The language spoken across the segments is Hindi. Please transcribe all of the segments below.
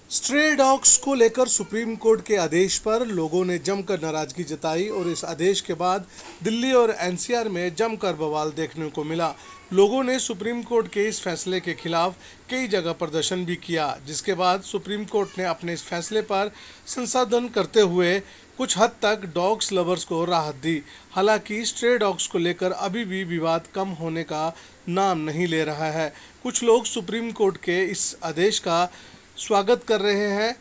स्ट्रे डॉग्स को लेकर सुप्रीम कोर्ट के आदेश पर लोगों ने जमकर नाराजगी जताई और इस आदेश के बाद दिल्ली और एनसीआर में जमकर बवाल देखने को मिला। लोगों ने सुप्रीम कोर्ट के इस फैसले के खिलाफ कई जगह प्रदर्शन भी किया, जिसके बाद सुप्रीम कोर्ट ने अपने इस फैसले पर संशोधन करते हुए कुछ हद तक डॉग्स लवर्स को राहत दी। हालांकि स्ट्रे डॉग्स को लेकर अभी भी विवाद कम होने का नाम नहीं ले रहा है। कुछ लोग सुप्रीम कोर्ट के इस आदेश का स्वागत कर रहे हैं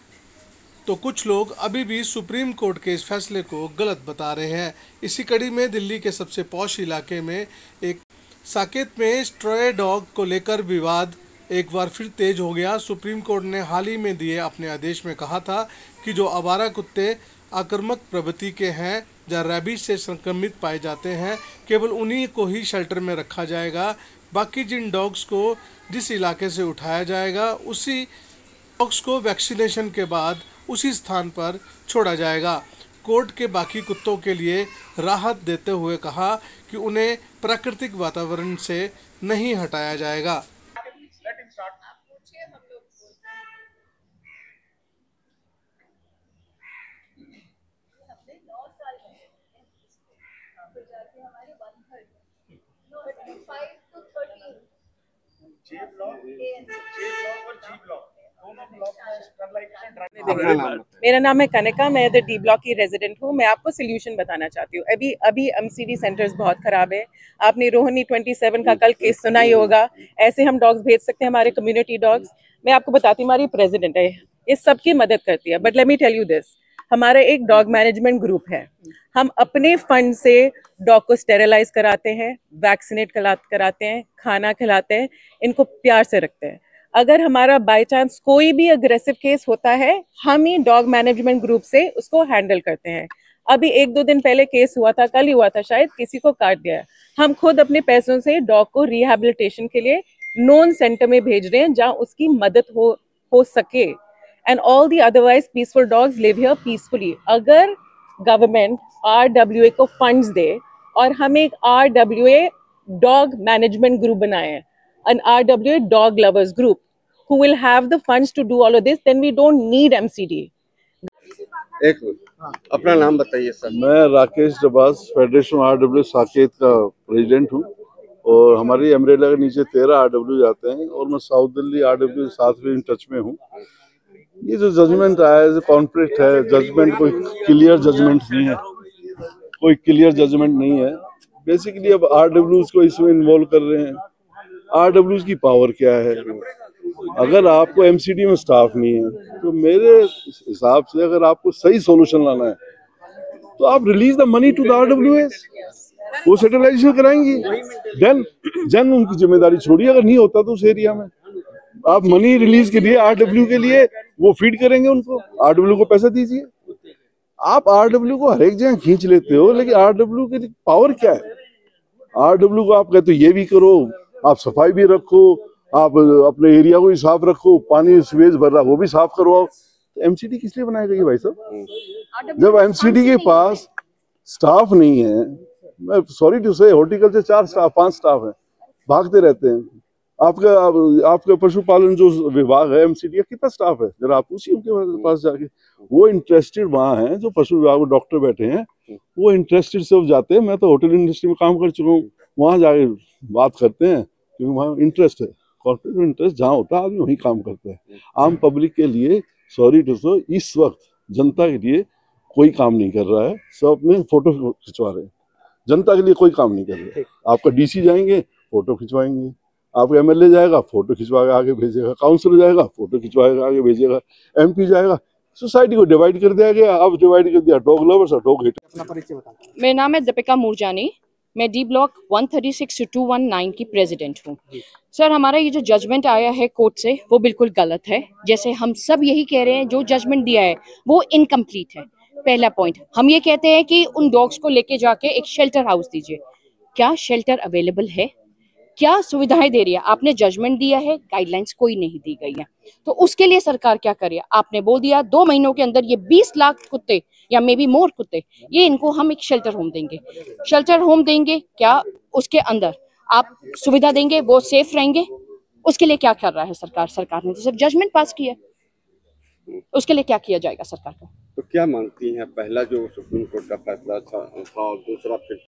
तो कुछ लोग अभी भी सुप्रीम कोर्ट के इस फैसले को गलत बता रहे हैं। इसी कड़ी में दिल्ली के सबसे पॉश इलाके में एक साकेत में स्ट्रे डॉग को लेकर विवाद एक बार फिर तेज हो गया। सुप्रीम कोर्ट ने हाल ही में दिए अपने आदेश में कहा था कि जो आवारा कुत्ते आक्रामक प्रवृत्ति के हैं या रैबिज से संक्रमित पाए जाते हैं, केवल उन्हीं को ही शेल्टर में रखा जाएगा। बाकी जिन डॉग्स को जिस इलाके से उठाया जाएगा उसी डॉग्स को वैक्सीनेशन के बाद उसी स्थान पर छोड़ा जाएगा। कोर्ट के बाकी कुत्तों के लिए राहत देते हुए कहा कि उन्हें प्राकृतिक वातावरण से नहीं हटाया जाएगा। मेरा नाम है कनिका, मैं इधर डी ब्लॉक की रेजिडेंट हूँ। मैं आपको सोल्यूशन बताना चाहती हूँ। अभी एमसीडी सेंटर्स बहुत खराब है। आपने रोहिणी 27 का कल केस सुना ही होगा। ऐसे हम डॉग्स भेज सकते हैं, हमारे कम्युनिटी डॉग्स। मैं आपको बताती हूँ, हमारी प्रेसिडेंट है, ये सबकी मदद करती है। But let me tell you this, हमारा एक डॉग मैनेजमेंट ग्रुप है। हम अपने फंड से डॉग को स्टेरिलाइज कराते हैं, वैक्सीनेट कराते हैं, खाना खिलाते हैं, इनको प्यार से रखते हैं। अगर हमारा बाय चांस कोई भी अग्रेसिव केस होता है, हम ही डॉग मैनेजमेंट ग्रुप से उसको हैंडल करते हैं। अभी 1-2 दिन पहले केस हुआ था, कल ही हुआ था शायद, किसी को काट दिया। हम खुद अपने पैसों से डॉग को रिहैबिलिटेशन के लिए नोन सेंटर में भेज रहे हैं जहां उसकी मदद हो सके। And all the otherwise peaceful dogs live here peacefully. अगर गवर्नमेंट RWA को फंड्स दे और हम एक RWA डॉग मैनेजमेंट ग्रुप बनाए, an RWA dog lovers group who will have the funds to do all of this, then we don't need MCD. एक मिनट, अपना नाम बताइए सर। मैं राकेश डबास, फेडरेशन RWA साकेत का प्रेसिडेंट हूँ और हमारी अम्ब्रेला के नीचे 13 RWA जाते हैं और मैं साउथ दिल्ली RWA साथ भी इन टच में हूँ। ये जो जजमेंट आया है, कॉन्फ्लिक्ट है, जजमेंट कोई क्लियर जजमेंट नहीं है, कोई क्लियर जजमेंट नहीं है। बेसिकली अब RWA को इसमें इन्वॉल्व कर रहे हैं। RWA की पावर क्या है? अगर आपको MCD में स्टाफ नहीं है तो मेरे हिसाब से अगर आपको सही सॉल्यूशन लाना है तो आप release the money to the RWA, वो सेटलाइजेशन कराएंगी। देन उनकी जिम्मेदारी छोड़िए। अगर नहीं होता तो उस एरिया में आप मनी रिलीज के लिए RWA के लिए वो फीड करेंगे उनको, RWA को पैसा दीजिए। आप RWA को हर एक जगह खींच लेते हो, लेकिन RWA की पावर क्या है? RWA को आप कहते हो ये भी करो, आप सफाई भी रखो, आप अपने एरिया को भी साफ रखो, पानी सीवेज भर रहा वो भी साफ करवाओ। तो MCD किस लिए बनाएगा ये भाई साहब? जब MCD के पास स्टाफ नहीं है, मैं सॉरी टू से हॉर्टिकल्चर 5 स्टाफ है, भागते रहते हैं। आपका पशुपालन जो विभाग है MCD का कितना स्टाफ है? जरा आप पूछिए उनके पास जाके। वो इंटरेस्टेड वहाँ हैं, जो पशु विभाग में डॉक्टर बैठे हैं, वो इंटरेस्टेड से जाते हैं। मैं तो होटल इंडस्ट्री में काम कर चुका हूँ, वहाँ जाके बात करते हैं क्योंकि वहाँ इंटरेस्ट है, कॉर्पोरेट इंटरेस्ट जहाँ होता है आदमी वहीं काम करते हैं। आम पब्लिक के लिए सॉरी टू सो इस वक्त जनता के लिए कोई काम नहीं कर रहा है, सब अपने फोटो खिंचवा रहे हैं। जनता के लिए कोई काम नहीं कर रहे। आपका DC जाएंगे फोटो खिंचवाएंगे, आपका MLA जाएगा फोटो खिंचवा के आगे भेजेगा, काउंसिलर जाएगा फोटो खिंचवाएगा आगे भेजेगा, MP जाएगा। सोसाइटी को डिवाइड कर दिया गया। अब डिवाइड कर दिया डॉग लवर्स और डॉग हेटर। मेरा नाम है दीपिका मूरजानी, मैं डी ब्लॉक 136 to 219 की प्रेसिडेंट हूँ। सर, हमारा ये जो जजमेंट आया है कोर्ट से वो बिल्कुल गलत है। जैसे हम सब यही कह रहे हैं, जो जजमेंट दिया है वो इनकम्प्लीट है। पहला पॉइंट, हम ये कहते हैं कि उन डॉग्स को लेके जाके एक शेल्टर हाउस दीजिए। क्या शेल्टर अवेलेबल है? क्या सुविधाएं दे रही है? आपने जजमेंट दिया है, गाइडलाइंस कोई नहीं दी गई है, तो उसके लिए सरकार क्या करे? आपने बोल दिया 2 महीनों के अंदर ये 20 लाख कुत्ते या मे बी मोर कुत्ते, ये इनको हम एक शेल्टर होम देंगे। शेल्टर होम देंगे, क्या उसके अंदर आप सुविधा देंगे, वो सेफ रहेंगे? उसके लिए क्या कर रहा है सरकार? सरकार ने तो सिर्फ जजमेंट पास किया। उसके लिए क्या किया जाएगा सरकार का? तो क्या मांगती हैं? पहला जो सुप्रीम कोर्ट का फैसला था और दूसरा फिर